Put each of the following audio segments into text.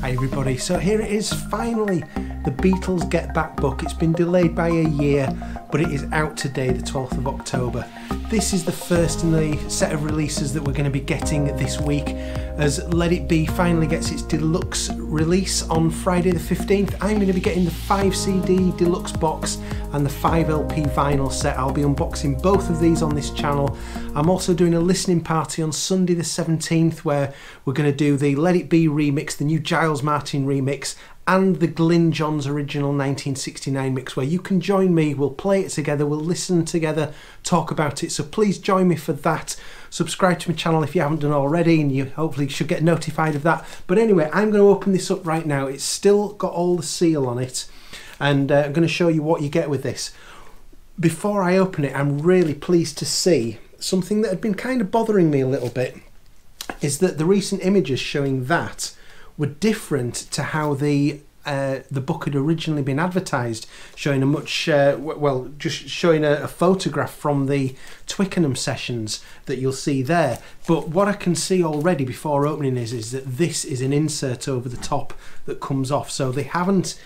Hi everybody, so here it is finally, the Beatles Get Back book. It's been delayed by a year, but it is out today, the 12th of October. This is the first in the set of releases that we're going to be getting this week, as Let It Be finally gets its deluxe release on Friday the 15th. I'm going to be getting the 5 CD deluxe box and the 5 LP vinyl set. I'll be unboxing both of these on this channel. I'm also doing a listening party on Sunday the 17th where we're going to do the Let It Be remix, the new Giles Martin remix, and the Glyn Johns original 1969 mix, where you can join me, we'll play it together, we'll listen together, talk about it, so please join me for that. Subscribe to my channel if you haven't done already, and you hopefully should get notified of that. But anyway, I'm going to open this up right now. It's still got all the seal on it, and I'm going to show you what you get with this. Before I open it, I'm really pleased to see something that had been kind of bothering me a little bit, is that the recent images showing that were different to how the book had originally been advertised, showing a much, well, just showing a photograph from the Twickenham sessions that you'll see there. But what I can see already before opening is that this is an insert over the top that comes off. So they haven't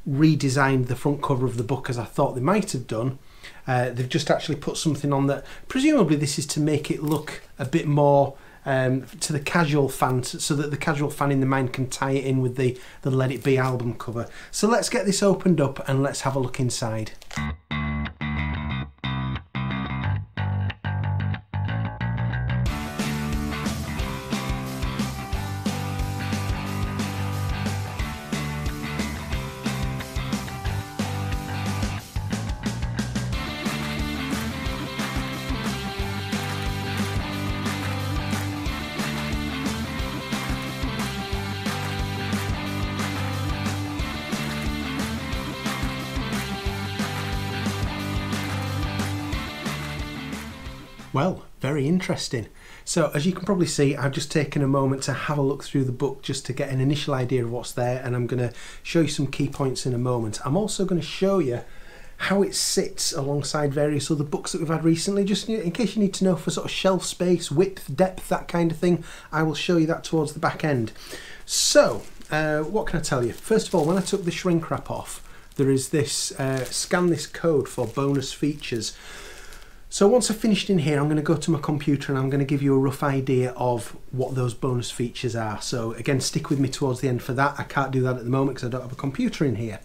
redesigned the front cover of the book as I thought they might have done. They've just actually put something on that, presumably this is to make it look a bit more to the casual fan, so that the casual fan in the mind can tie it in with the Let It Be album cover. So let's get this opened up and let's have a look inside. Well, very interesting. So as you can probably see, I've just taken a moment to have a look through the book just to get an initial idea of what's there, and I'm going to show you some key points in a moment. I'm also going to show you how it sits alongside various other books that we've had recently, just in case you need to know for sort of shelf space, width, depth, that kind of thing. I will show you that towards the back end. So, what can I tell you? First of all, when I took the shrink wrap off, there is this scan this code for bonus features. So once I've finished in here, I'm going to go to my computer and I'm going to give you a rough idea of what those bonus features are. So again, stick with me towards the end for that. I can't do that at the moment because I don't have a computer in here.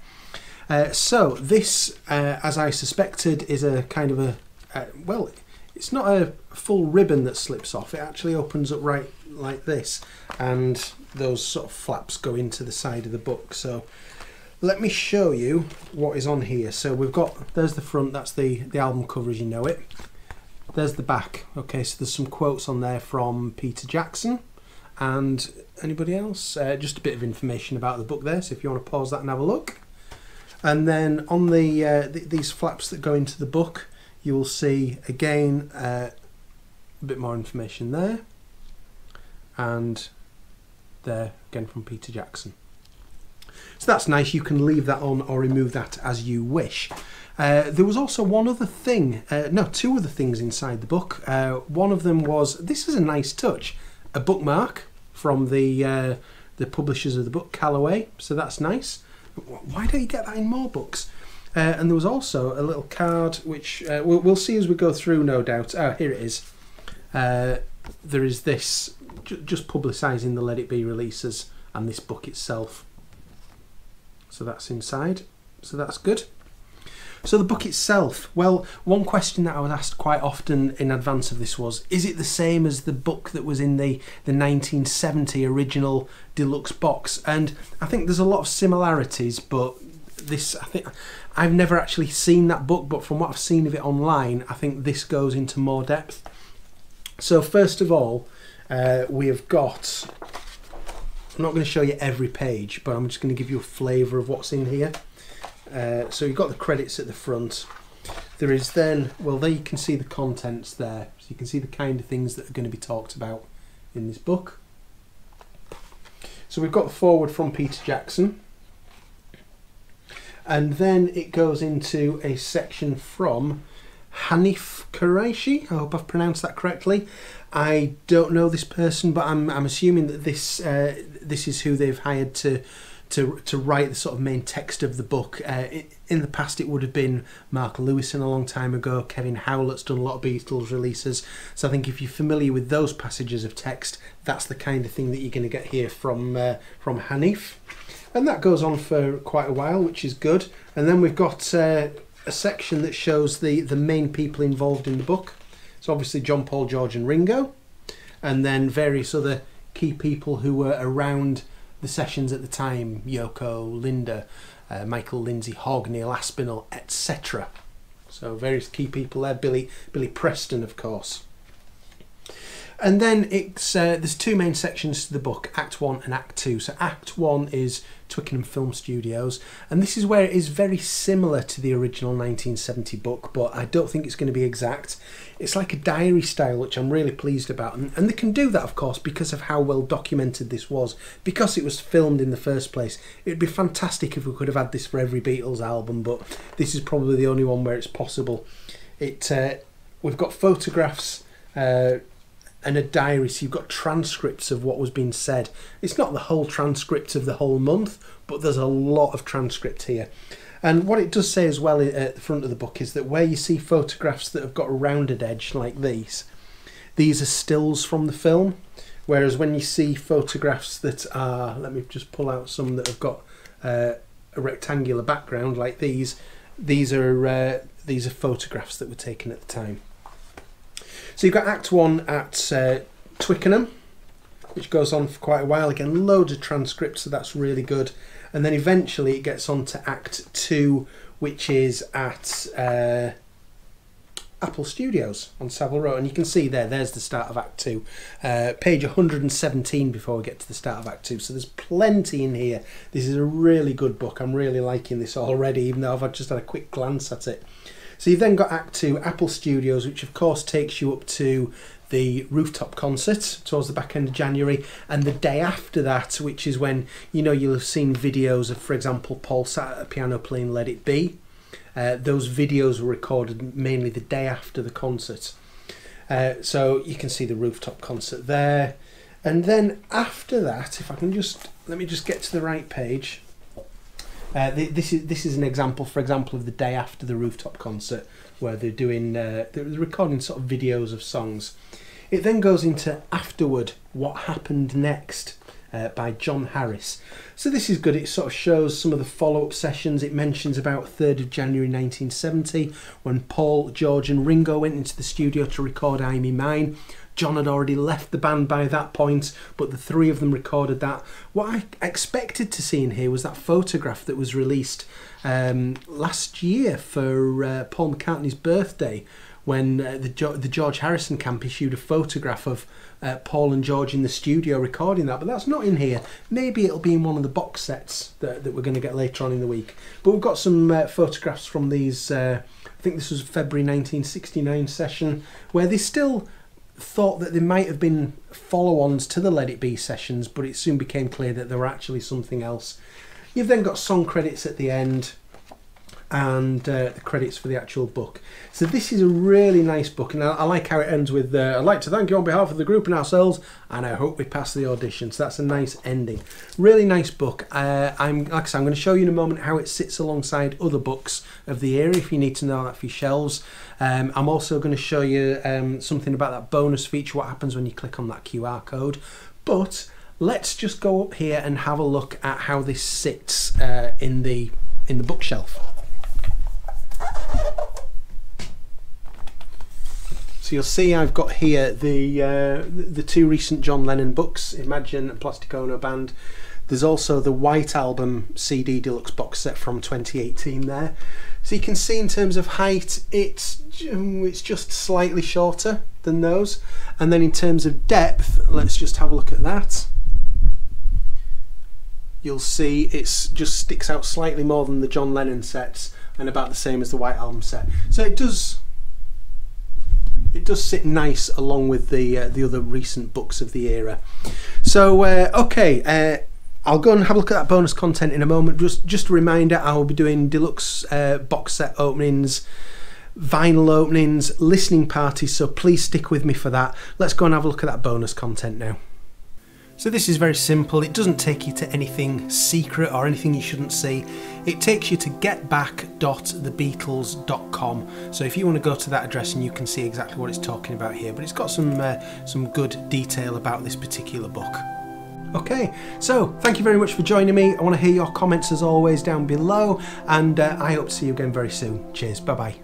So this, as I suspected, is a kind of a, well, it's not a full ribbon that slips off. It actually opens up right like this, and those sort of flaps go into the side of the book. So let me show you what is on here. So we've got, there's the front, that's the album cover as you know it. There's the back. Okay, so there's some quotes on there from Peter Jackson and anybody else. Just a bit of information about the book there, so if you want to pause that and have a look. And then on these flaps that go into the book, you will see again a bit more information there. And there again from Peter Jackson. So that's nice, you can leave that on or remove that as you wish. There was also one other thing, no, two other things inside the book. One of them was, this is a nice touch, a bookmark from the publishers of the book, Callaway, so that's nice. Why don't you get that in more books? And there was also a little card, which we'll see as we go through, no doubt. Oh, here it is. There is this, just publicising the Let It Be releases and this book itself. So that's inside, so that's good. So the book itself, well, one question that I was asked quite often in advance of this was, is it the same as the book that was in the 1970 original deluxe box? And I think there's a lot of similarities, but this, I think, I've never actually seen that book, but from what I've seen of it online, I think this goes into more depth. So first of all, we have got, I'm not going to show you every page, but I'm just going to give you a flavour of what's in here. So you've got the credits at the front. There is then, well, there you can see the contents there. So you can see the kind of things that are going to be talked about in this book. So we've got the foreword from Peter Jackson. And then it goes into a section from Hanif Qureshi. I hope I've pronounced that correctly. I don't know this person, but I'm assuming that this is who they've hired to write the sort of main text of the book. In the past it would have been Mark Lewison a long time ago. Kevin Howlett's done a lot of Beatles releases, so I think if you're familiar with those passages of text, that's the kind of thing that you're going to get here from Hanif. And that goes on for quite a while, which is good. And then we've got a section that shows the main people involved in the book. So obviously John, Paul, George and Ringo, and then various other key people who were around the sessions at the time: Yoko, Linda, Michael Lindsay Hogg, Neil Aspinall, etc. So various key people there. Billy Preston, of course. And then it's there's two main sections to the book, Act 1 and Act 2. So Act 1 is Twickenham Film Studios, and this is where it is very similar to the original 1970 book, but I don't think it's going to be exact. It's like a diary style, which I'm really pleased about, and they can do that, of course, because of how well documented this was, because it was filmed in the first place. It'd be fantastic if we could have had this for every Beatles album, but this is probably the only one where it's possible. We've got photographs and a diary, so you've got transcripts of what was being said. It's not the whole transcript of the whole month, but there's a lot of transcript here. And what it does say as well at the front of the book is that where you see photographs that have got a rounded edge like these are stills from the film, whereas when you see photographs that are, let me just pull out some that have got a rectangular background like these are photographs that were taken at the time. So you've got Act 1 at Twickenham, which goes on for quite a while. Again, loads of transcripts, so that's really good. And then eventually it gets on to Act 2, which is at Apple Studios on Savile Row. And you can see there's the start of Act 2. Page 117 before we get to the start of Act 2. So there's plenty in here. This is a really good book. I'm really liking this already, even though I've just had a quick glance at it. So you've then got Act 2, Apple Studios, which of course takes you up to the rooftop concert towards the back end of January, and the day after that, which is when, you'll have seen videos of, for example, Paul sat at a piano playing Let It Be. Those videos were recorded mainly the day after the concert. So you can see the rooftop concert there. And then after that, if I can let me just get to the right page. This is an example, for example, of the day after the rooftop concert, where they're recording sort of videos of songs. It then goes into Afterward, What Happened Next, by John Harris. So this is good. It sort of shows some of the follow-up sessions. It mentions about 3rd of January 1970, when Paul, George and Ringo went into the studio to record I Me Mine. John had already left the band by that point, but the three of them recorded that. What I expected to see in here was that photograph that was released last year for Paul McCartney's birthday, when the George Harrison camp issued a photograph of Paul and George in the studio recording that, but that's not in here. Maybe it'll be in one of the box sets that we're going to get later on in the week. But we've got some photographs from these, I think this was February 1969 session, where they still thought that there might have been follow-ons to the Let It Be sessions, but it soon became clear that they were actually something else. You've then got song credits at the end, and the credits for the actual book. So this is a really nice book, and I like how it ends with I'd like to thank you on behalf of the group and ourselves, and I hope we pass the audition. So that's a nice ending. Really nice book. Like I said, I'm going to show you in a moment how it sits alongside other books of the era, if you need to know that for your shelves. I'm also going to show you something about that bonus feature, what happens when you click on that QR code. But let's just go up here and have a look at how this sits in the bookshelf. So you'll see I've got here the two recent John Lennon books, Imagine and Plastic Ono Band. There's also the White Album CD Deluxe box set from 2018 there. So you can see in terms of height, it's just slightly shorter than those. And then in terms of depth, let's just have a look at that. You'll see it's just sticks out slightly more than the John Lennon sets, and about the same as the White Album set. So it does sit nice along with the other recent books of the era. So okay, I'll go and have a look at that bonus content in a moment. Just a reminder, I will be doing deluxe box set openings vinyl openings, listening parties, so please stick with me for that. Let's go and have a look at that bonus content now. So this is very simple. It doesn't take you to anything secret or anything you shouldn't see. It takes you to getback.thebeatles.com. So if you want to go to that address, and you can see exactly what it's talking about here, but it's got some good detail about this particular book. Okay, so thank you very much for joining me. I want to hear your comments as always down below, and I hope to see you again very soon. Cheers, bye bye.